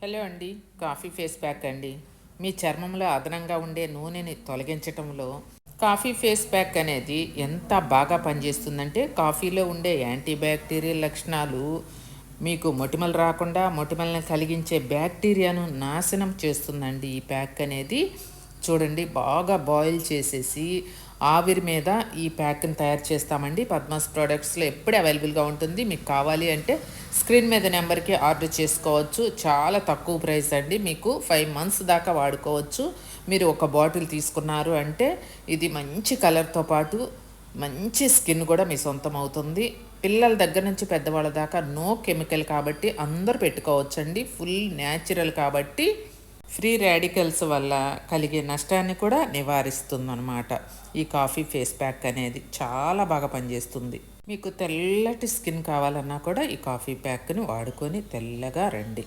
Hello అండి. Coffee face pack అండి. మీ చర్మంలో అదనంగా ఉండే నూనెని తొలగించటంలో కాఫీ ఫేస్ ప్యాక్ అనేది ఎంత బాగా పనిచేస్తుందంటే, కాఫీలో ఉండే యాంటీ బ్యాక్టీరియల్ లక్షణాలు మీకు మొటిమలు రాకుండా మొటిమల్ని కలిగించే బ్యాక్టీరియాను నాశనం చేస్తుందండి ఈ ప్యాక్ అనేది. చూడండి, బాగా బాయిల్ చేసేసి ఆవిరి మీద ఈ ప్యాక్ని తయారు చేస్తామండి. పద్మాస్ ప్రోడక్ట్స్లో ఎప్పుడు అవైలబుల్గా ఉంటుంది. మీకు కావాలి అంటే స్క్రీన్ మీద నెంబర్కి ఆర్డర్ చేసుకోవచ్చు. చాలా తక్కువ ప్రైస్ అండి. మీకు 5 మంత్స్ దాకా వాడుకోవచ్చు. మీరు ఒక బాటిల్ తీసుకున్నారు అంటే ఇది మంచి కలర్తో పాటు మంచి స్కిన్ కూడా మీ సొంతం అవుతుంది. పిల్లల దగ్గర నుంచి పెద్దవాళ్ళ దాకా నో కెమికల్ కాబట్టి అందరూ పెట్టుకోవచ్చండి. ఫుల్ న్యాచురల్ కాబట్టి ఫ్రీ రాడికల్స్ వల్ల కలిగే నష్టాన్ని కూడా నివారిస్తుందన్నమాట. ఈ కాఫీ ఫేస్ ప్యాక్ అనేది చాలా బాగా పనిచేస్తుంది. మీకు తెల్లటి స్కిన్ కావాలన్నా కూడా ఈ కాఫీ ప్యాక్ని వాడుకొని తెల్లగా రండి.